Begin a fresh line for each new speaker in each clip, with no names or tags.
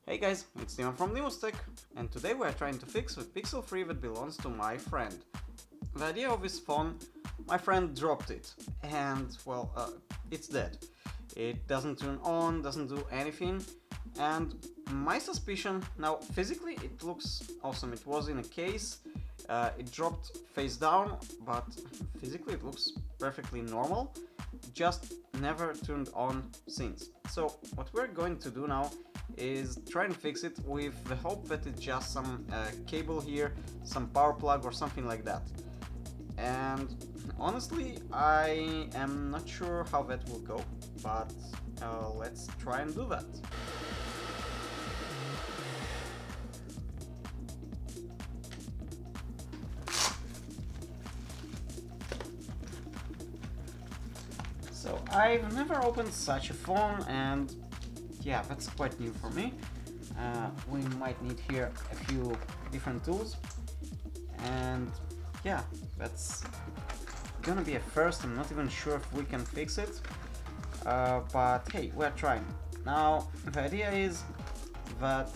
Hey guys, it's Steven from Tech, and today we are trying to fix a Pixel 3 that belongs to my friend. The idea of this phone, my friend dropped it, and well, it's dead. It doesn't turn on, doesn't do anything, and my suspicion, now physically it looks awesome. It was in a case, it dropped face down, but physically it looks perfectly normal, just never turned on since. So what we're going to do now is try and fix it with the hope that it's just some cable here, some power plug or something like that. And honestly, I am not sure how that will go, but let's try and do that. So I've never opened such a phone, and yeah, that's quite new for me. We might need here a few different tools, and yeah, that's gonna be a first. I'm not even sure if we can fix it, but hey, we're trying. Now the idea is that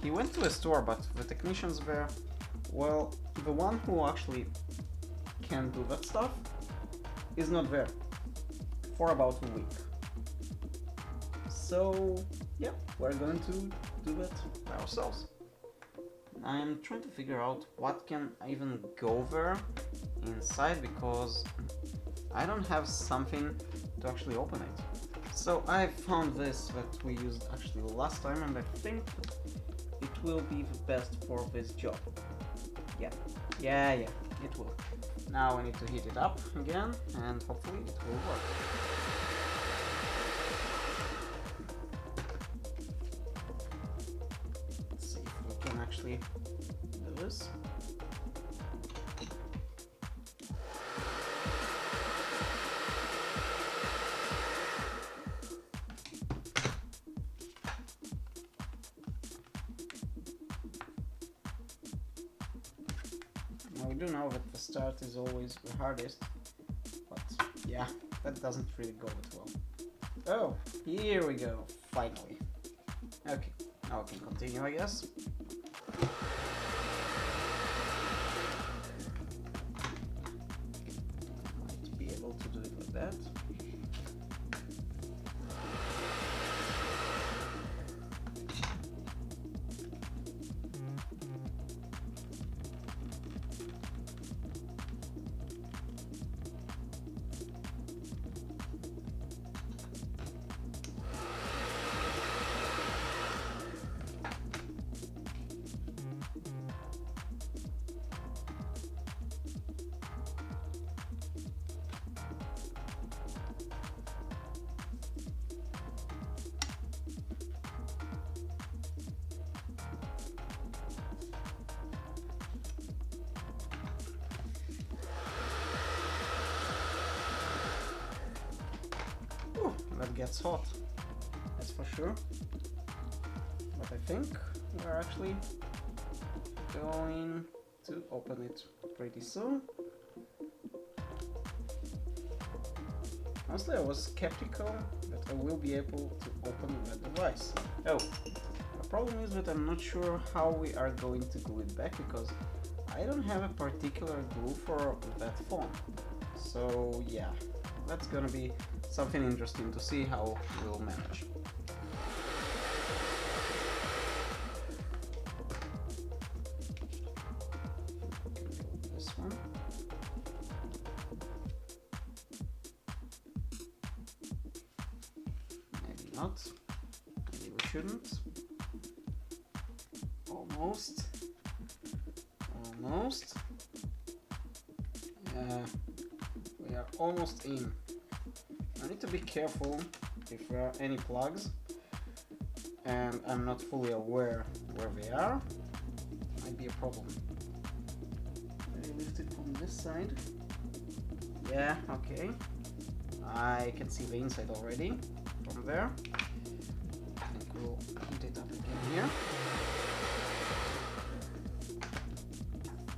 he went to a store, but the technicians there, well, the one who actually can do that stuff is not there for about a week. So yeah, we're going to do that by ourselves. I'm trying to figure out what can even go there inside, because I don't have something to actually open it. So I found this that we used actually last time, and I think it will be the best for this job. Yeah, it will. Now I need to heat it up again, and hopefully it will work. Actually do this. Now we do know that the start is always the hardest, but yeah, that doesn't really go that well. Oh, here we go, finally. Okay, now we can continue, I guess. Might be able to do it like that. That gets hot, that's for sure. But I think we're actually going to open it pretty soon. Honestly, I was skeptical that I will be able to open the device. Oh, the problem is that I'm not sure how we are going to glue it back, because I don't have a particular glue for that phone. So yeah, that's gonna be something interesting to see how we'll manage. This one. Maybe not. Maybe we shouldn't. Almost. Almost. We are almost in. I need to be careful if there are any plugs, and I'm not fully aware where they are. Might be a problem. Let me lift it from this side. Yeah, okay. I can see the inside already from there. I think we'll heat it up again here.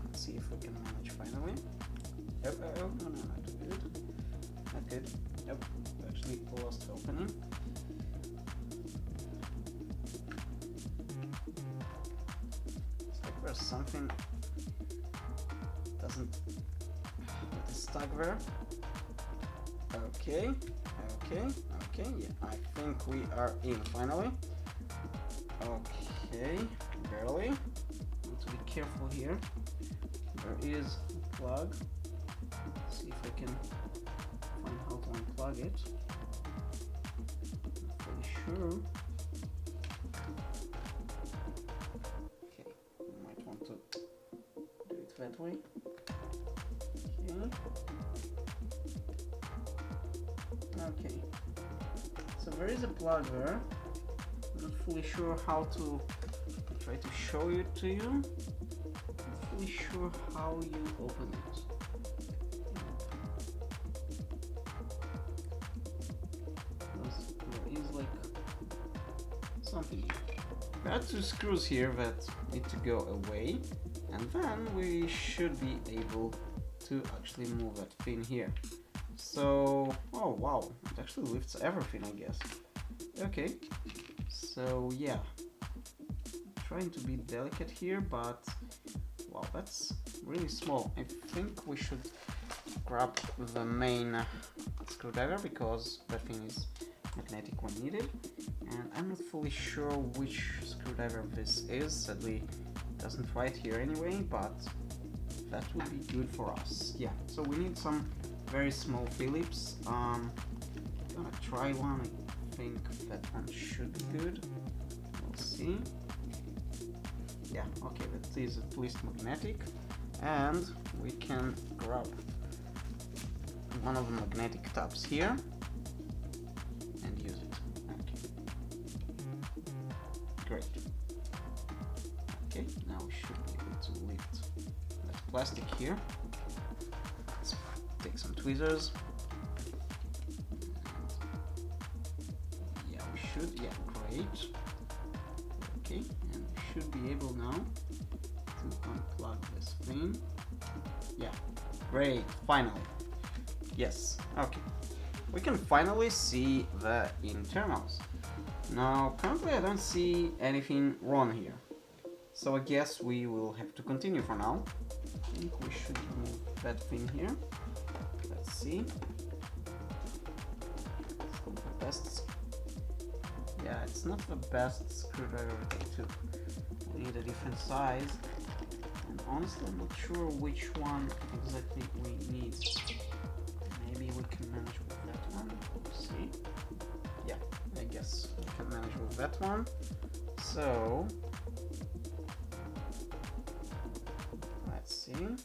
Let's see if we can manage finally. Oh, no, not good. Not good. Nope, actually lost the opening. something doesn't get stuck there. Okay, yeah, I think we are in finally. Okay, barely. Need to be careful here. There is a plug. Let's see if I can find how to unplug it. Not pretty sure. Okay, I might want to do it that way. Okay, so there is a plug there. I'm not fully sure how to try to show it to you. Not fully sure how you open it. There is like something here. There are two screws here that need to go away, and then we should be able to actually move that pin here. So, oh wow, it actually lifts everything, I guess. Okay, so yeah, trying to be delicate here, but wow, that's really small. I think we should grab the main screwdriver because that thing is magnetic when needed, and I'm not fully sure which screwdriver this is. Sadly, it doesn't write here anyway, but that would be good for us. Yeah, so we need some very small Phillips. Gonna try one. I think that one should be good. We'll see. Yeah, okay, that is at least magnetic, and we can grab one of the magnetic tabs here and use it. Okay. Great. Okay, now we should be able to lift that plastic here. Let's take some tweezers. Yeah, we should. Yeah, great. Okay, and we should be able now to unplug this thing. Yeah, great, finally. Yes, okay. We can finally see the internals. Now, currently I don't see anything wrong here. So I guess we will have to continue for now. I think we should remove that thing here. Let's see. It's not the best. Yeah, it's not the best screwdriver to took. We need a different size. And honestly, I'm not sure which one exactly we need. Maybe we can manage with that one. We'll see. Yeah, I guess we can manage with that one. So let's see.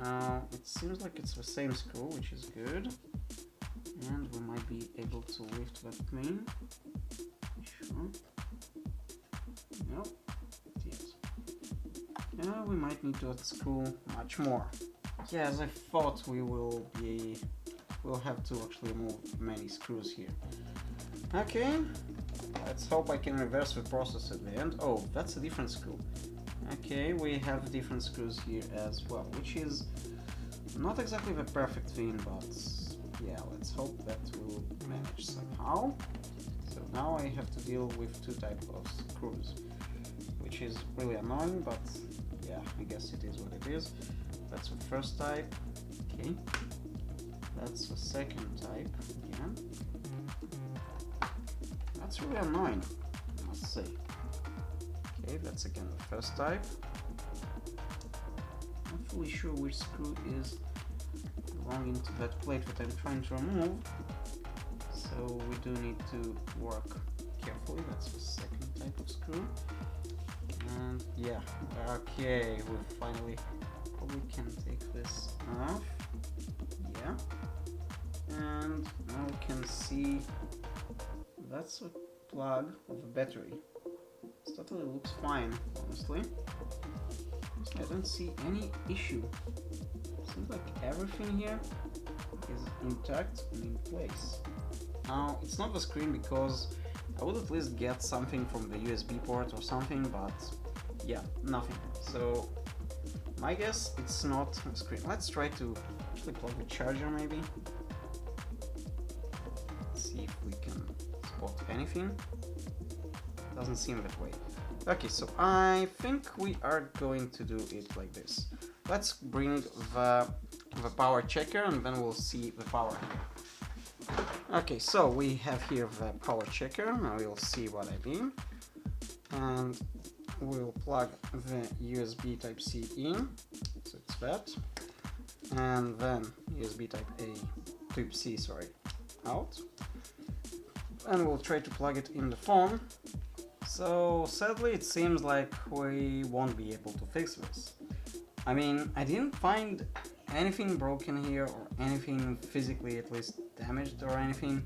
Now it seems like it's the same screw, which is good. And we might be able to lift that thing. Sure. No. Yes. Yeah, we might need to unscrew much more. Yeah, as I thought, we'll have to actually remove many screws here. Okay, let's hope I can reverse the process at the end. Oh, that's a different screw. Okay, we have different screws here as well, which is not exactly the perfect thing, but yeah, let's hope that we'll manage somehow. So now I have to deal with two types of screws, which is really annoying, but yeah, I guess it is what it is. That's the first type. Okay, that's the second type again. That's really annoying, I must say. Okay, that's again the first type. Not fully sure which screw is belonging to that plate that I'm trying to remove, so we do need to work carefully. That's the second type of screw. And yeah, okay, we finally probably can take this off. Yeah, and now we can see that's a plug of a battery. This totally looks fine, honestly. I don't see any issue. Seems like everything here is intact and in place. Now, it's not the screen because I would at least get something from the USB port or something, but yeah, nothing. So my guess it's not a screen. Let's try to actually plug the charger maybe. Let's see if we can spot anything. Doesn't seem that way. Okay, so I think we are going to do it like this. Let's bring the power checker and then we'll see the power here. Okay, so we have here the power checker. Now we'll see what I mean. And we'll plug the USB Type-C in, so it's that. And then USB Type-C, sorry, out. And we'll try to plug it in the phone. So sadly it seems like we won't be able to fix this. I mean, I didn't find anything broken here or anything physically at least damaged or anything.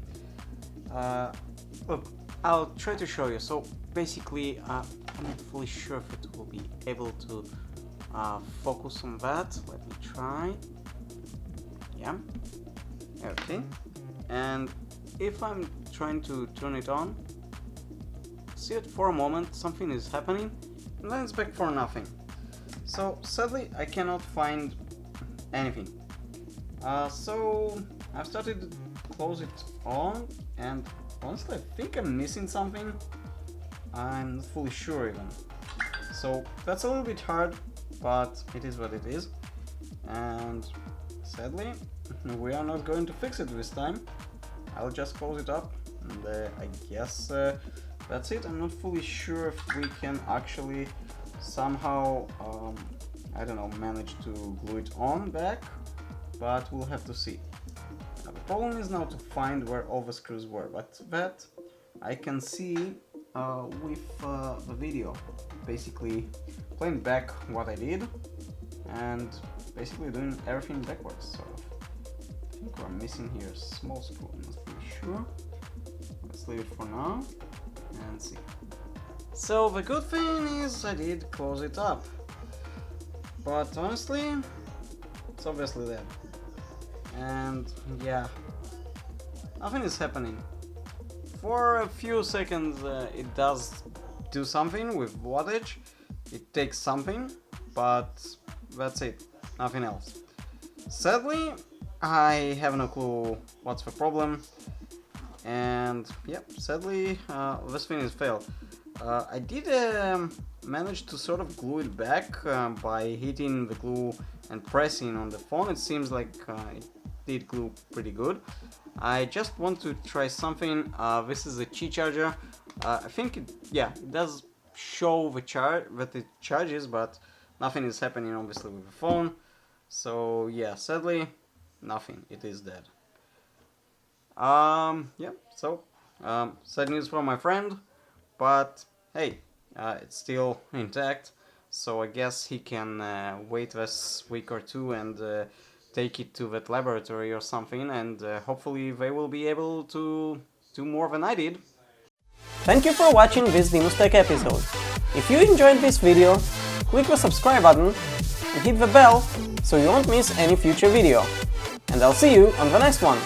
Look, I'll try to show you. So basically I'm not fully sure if it will be able to focus on that. Let me try. Yeah, okay. And if I'm trying to turn it on, see it for a moment, something is happening, and then it's back for nothing. So sadly I cannot find anything. So I've started to close it on, and honestly I think I'm missing something. I'm not fully sure even. So that's a little bit hard, but it is what it is. And sadly we are not going to fix it this time. I'll just close it up, and I guess that's it. I'm not fully sure if we can actually somehow, I don't know, manage to glue it on back, but we'll have to see. Now, the problem is now to find where all the screws were, but that I can see with the video, basically playing back what I did and basically doing everything backwards, sort of. I think we're missing here a small screw, I'm not really sure. Let's leave it for now and see. So the good thing is I did close it up, but honestly it's obviously dead. And yeah, nothing is happening. For a few seconds it does do something with wattage, it takes something, but that's it, nothing else. Sadly I have no clue what's the problem, and yep, sadly this thing is failed. I did manage to sort of glue it back by hitting the glue and pressing on the phone. It seems like it did glue pretty good. I just want to try something. This is a Qi charger. I think it does show the that it charges, but nothing is happening obviously with the phone. So yeah, sadly nothing, it is dead. Sad news for my friend, but hey, it's still intact, so I guess he can wait this week or two and take it to that laboratory or something, and hopefully they will be able to do more than I did.
Thank you for watching this Linus Tech episode. If you enjoyed this video, click the subscribe button and hit the bell so you won't miss any future video. And I'll see you on the next one.